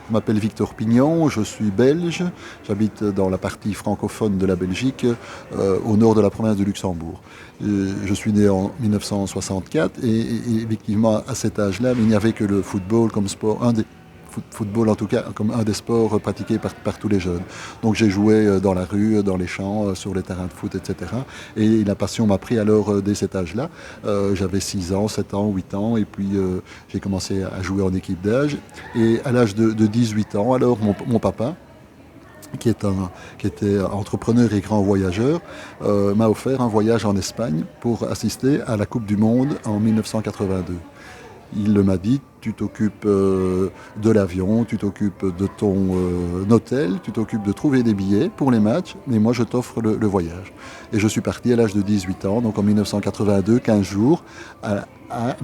m'appelle Victor Pignon, je suis belge, j'habite dans la partie francophone de la Belgique, au nord de la province de Luxembourg. Je suis né en 1964 et effectivement à cet âge-là, il n'y avait que le football comme sport, football en tout cas comme un des sports pratiqués par tous les jeunes. Donc j'ai joué dans la rue, dans les champs, sur les terrains de foot, etc. Et la passion m'a pris alors dès cet âge-là. J'avais 6 ans, 7 ans, 8 ans et puis j'ai commencé à jouer en équipe d'âge. Et à l'âge de 18 ans, alors mon papa, qui était entrepreneur et grand voyageur, m'a offert un voyage en Espagne pour assister à la Coupe du Monde en 1982. Il m'a dit, tu t'occupes de l'avion, tu t'occupes de ton hôtel, tu t'occupes de trouver des billets pour les matchs, mais moi je t'offre le voyage. Et je suis parti à l'âge de 18 ans, donc en 1982, 15 jours, à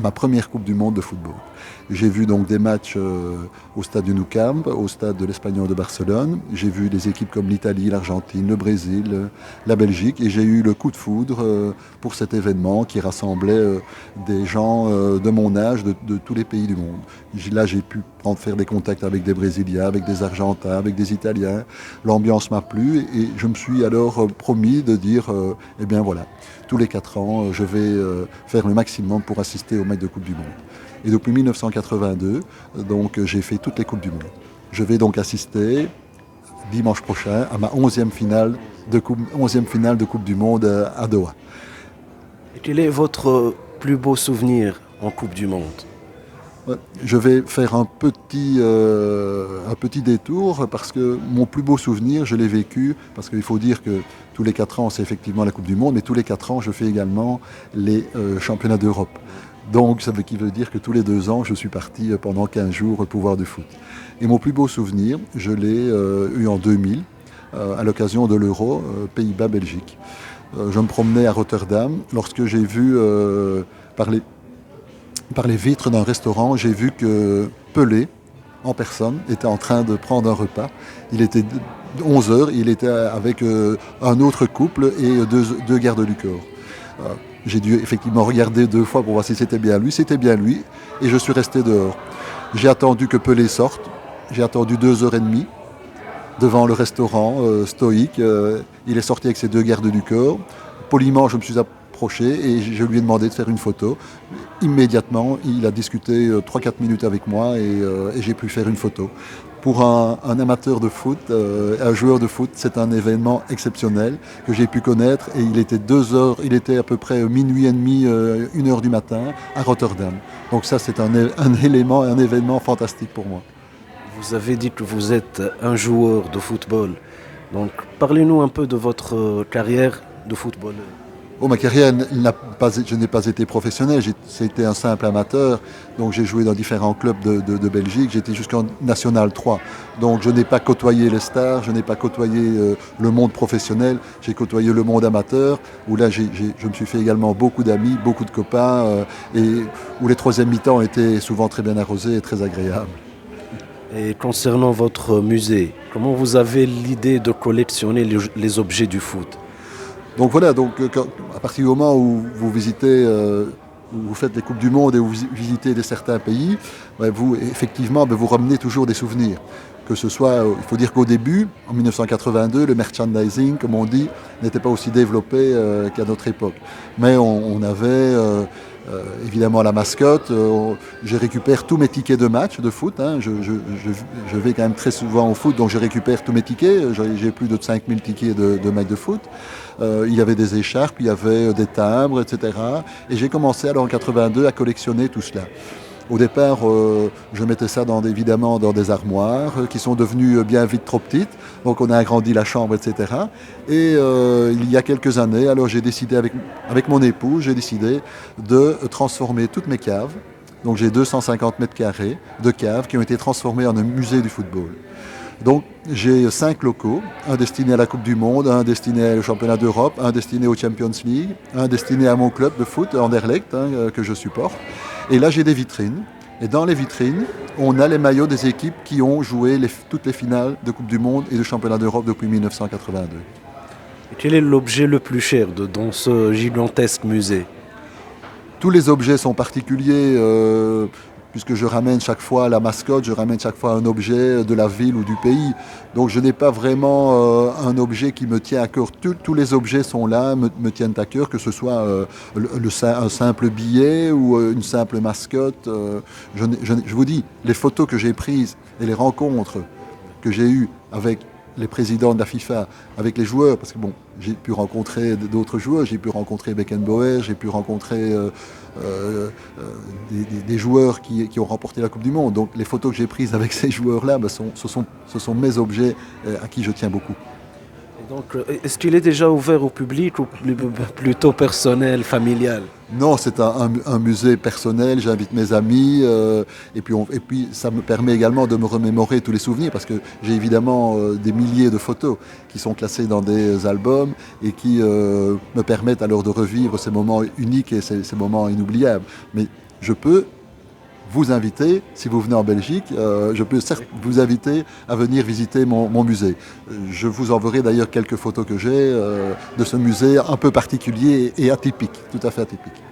ma première Coupe du Monde de football. J'ai vu donc des matchs au stade du Nou Camp, au stade de l'Espanyol de Barcelone. J'ai vu des équipes comme l'Italie, l'Argentine, le Brésil, la Belgique. Et j'ai eu le coup de foudre pour cet événement qui rassemblait des gens de mon âge, de tous les pays du monde. Là, j'ai pu faire des contacts avec des Brésiliens, avec des Argentins, avec des Italiens. L'ambiance m'a plu et je me suis alors promis de dire, eh bien voilà, tous les 4 ans, je vais faire le maximum pour assister aux matchs de Coupe du Monde. Et depuis 1982, donc, j'ai fait toutes les Coupes du Monde. Je vais donc assister dimanche prochain à ma 11e finale de Coupe du Monde à Doha. Et quel est votre plus beau souvenir en Coupe du Monde? Je vais faire un petit détour parce que mon plus beau souvenir, je l'ai vécu, parce qu'il faut dire que tous les 4 ans, c'est effectivement la Coupe du Monde, mais tous les 4 ans, je fais également les championnats d'Europe. Donc, ça veut dire que tous les 2 ans, je suis parti pendant 15 jours pour voir du foot. Et mon plus beau souvenir, je l'ai eu en 2000, à l'occasion de l'Euro Pays-Bas-Belgique. Je me promenais à Rotterdam lorsque j'ai vu par les vitres d'un restaurant, j'ai vu que Pelé, en personne, était en train de prendre un repas. Il était 11 heures, il était avec un autre couple et deux gardes du corps. J'ai dû effectivement regarder 2 fois pour voir si c'était bien lui, et je suis resté dehors. J'ai attendu que Pelé sorte, j'ai attendu 2 heures et demie devant le restaurant stoïque. Il est sorti avec ses 2 gardes du corps. Poliment, je me suis approché et je lui ai demandé de faire une photo. Immédiatement, il a discuté 3-4 minutes avec moi et j'ai pu faire une photo. Pour un amateur de foot, un joueur de foot, c'est un événement exceptionnel que j'ai pu connaître et il était à peu près minuit et demi, 1 heure du matin à Rotterdam. Donc ça, c'est un événement fantastique pour moi. Vous avez dit que vous êtes un joueur de football. Donc parlez-nous un peu de votre carrière de footballeur. Ma carrière, je n'ai pas été professionnel, c'était un simple amateur, donc j'ai joué dans différents clubs de Belgique, j'étais jusqu'en National 3, donc je n'ai pas côtoyé les stars, je n'ai pas côtoyé le monde professionnel, j'ai côtoyé le monde amateur, où là je me suis fait également beaucoup d'amis, beaucoup de copains, et où les troisièmes mi-temps étaient souvent très bien arrosés et très agréables. Et concernant votre musée, comment vous avez l'idée de collectionner les objets du foot? Donc voilà, à partir du moment où vous visitez, où vous faites les Coupes du Monde et où vous visitez certains pays, vous effectivement vous ramenez toujours des souvenirs. Que ce soit, il faut dire qu'au début, en 1982, le merchandising, comme on dit, n'était pas aussi développé qu'à notre époque. Mais on avait évidemment la mascotte. Je récupère tous mes tickets de match de foot. Je vais quand même très souvent au foot, donc je récupère tous mes tickets. J'ai plus de 5000 tickets de match de foot. Il y avait des écharpes, il y avait des timbres, etc. Et j'ai commencé alors en 82 à collectionner tout cela. Au départ, je mettais ça évidemment dans des armoires qui sont devenues bien vite trop petites. Donc on a agrandi la chambre, etc. Et il y a quelques années, alors j'ai décidé avec mon époux, j'ai décidé de transformer toutes mes caves. Donc j'ai 250 mètres carrés de caves qui ont été transformées en un musée du football. Donc j'ai 5 locaux, un destiné à la Coupe du Monde, un destiné au championnat d'Europe, un destiné au Champions League, un destiné à mon club de foot, Anderlecht, que je supporte. Et là j'ai des vitrines. Et dans les vitrines, on a les maillots des équipes qui ont joué toutes les finales de Coupe du Monde et de championnat d'Europe depuis 1982. Et quel est l'objet le plus cher dans ce gigantesque musée? Tous les objets sont particuliers. puisque je ramène chaque fois la mascotte, je ramène chaque fois un objet de la ville ou du pays. Donc je n'ai pas vraiment un objet qui me tient à cœur. Tous les objets sont là, me tiennent à cœur, que ce soit un simple billet ou une simple mascotte. Je vous dis, les photos que j'ai prises et les rencontres que j'ai eues avec les présidents de la FIFA, avec les joueurs, parce que bon, j'ai pu rencontrer d'autres joueurs, j'ai pu rencontrer Beckenbauer, j'ai pu rencontrer des joueurs qui ont remporté la Coupe du Monde. Donc les photos que j'ai prises avec ces joueurs-là, ce sont mes objets à qui je tiens beaucoup. Donc, est-ce qu'il est déjà ouvert au public ou plutôt personnel, familial? Non, c'est un musée personnel, j'invite mes amis et puis ça me permet également de me remémorer tous les souvenirs parce que j'ai évidemment des milliers de photos qui sont classées dans des albums et qui me permettent alors de revivre ces moments uniques et ces moments inoubliables. Mais je peux vous inviter, si vous venez en Belgique, je peux certes vous inviter à venir visiter mon musée. Je vous enverrai d'ailleurs quelques photos que j'ai de ce musée un peu particulier et atypique, tout à fait atypique.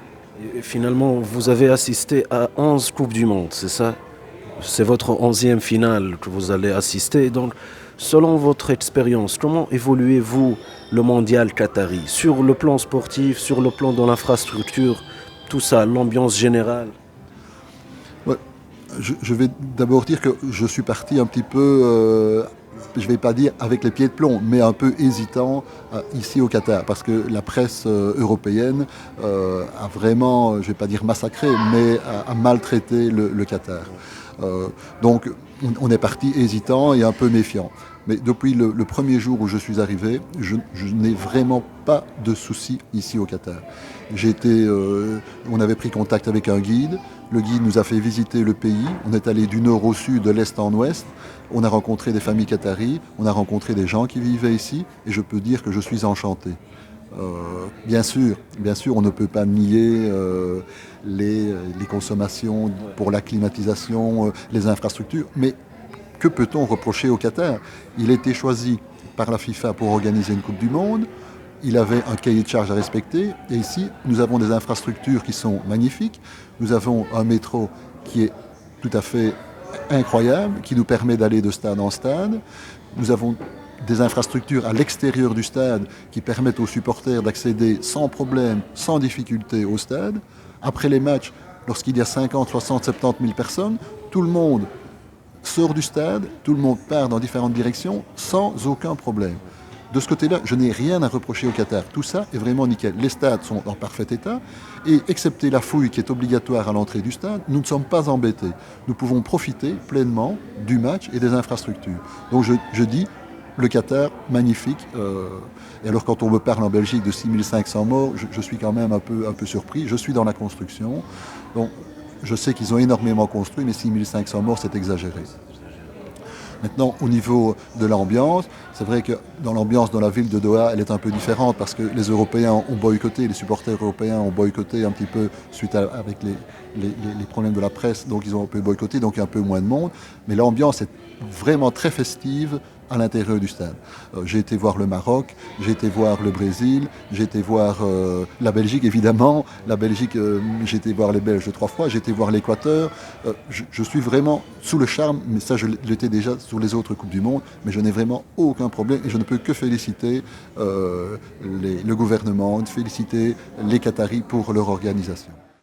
Et finalement, vous avez assisté à 11 Coupes du Monde, c'est ça? C'est votre 11e finale que vous allez assister. Donc, selon votre expérience, comment évoluez-vous le mondial qatari? Sur le plan sportif, sur le plan de l'infrastructure, tout ça, l'ambiance générale? Je vais d'abord dire que je suis parti un petit peu, je ne vais pas dire avec les pieds de plomb, mais un peu hésitant ici au Qatar, parce que la presse européenne a vraiment, je ne vais pas dire massacré, mais a maltraité le Qatar. Donc on est parti hésitant et un peu méfiant. Mais depuis le premier jour où je suis arrivé, je n'ai vraiment pas de soucis ici au Qatar. On avait pris contact avec un guide. Le guide nous a fait visiter le pays. On est allé du nord au sud, de l'est en ouest. On a rencontré des familles qataries. On a rencontré des gens qui vivaient ici. Et je peux dire que je suis enchanté. Bien sûr, on ne peut pas nier les consommations pour la climatisation, les infrastructures. Mais que peut-on reprocher au Qatar? Il a été choisi par la FIFA pour organiser une Coupe du Monde. Il avait un cahier de charges à respecter. Et ici, nous avons des infrastructures qui sont magnifiques. Nous avons un métro qui est tout à fait incroyable, qui nous permet d'aller de stade en stade. Nous avons des infrastructures à l'extérieur du stade qui permettent aux supporters d'accéder sans problème, sans difficulté au stade. Après les matchs, lorsqu'il y a 50, 60, 70 000 personnes, tout le monde sort du stade, tout le monde part dans différentes directions sans aucun problème. De ce côté-là, je n'ai rien à reprocher au Qatar. Tout ça est vraiment nickel. Les stades sont en parfait état et excepté la fouille qui est obligatoire à l'entrée du stade, nous ne sommes pas embêtés. Nous pouvons profiter pleinement du match et des infrastructures. Donc je dis, le Qatar, magnifique. Et alors quand on me parle en Belgique de 6500 morts, je suis quand même un peu surpris. Je suis dans la construction. Donc je sais qu'ils ont énormément construit, mais 6500 morts, c'est exagéré. Maintenant, au niveau de l'ambiance, c'est vrai que dans l'ambiance dans la ville de Doha, elle est un peu différente parce que les Européens ont boycotté, les supporters européens ont boycotté un petit peu suite avec les problèmes de la presse, donc ils ont un peu boycotté, donc il y a un peu moins de monde. Mais l'ambiance est vraiment très festive à l'intérieur du stade. J'ai été voir le Maroc, j'ai été voir le Brésil, j'ai été voir la Belgique évidemment. La Belgique, j'ai été voir les Belges 3 fois, j'ai été voir l'Équateur. Je suis vraiment sous le charme, mais ça je l'étais déjà sur les autres Coupes du Monde, mais je n'ai vraiment aucun problème et je ne peux que féliciter le gouvernement, féliciter les Qataris pour leur organisation.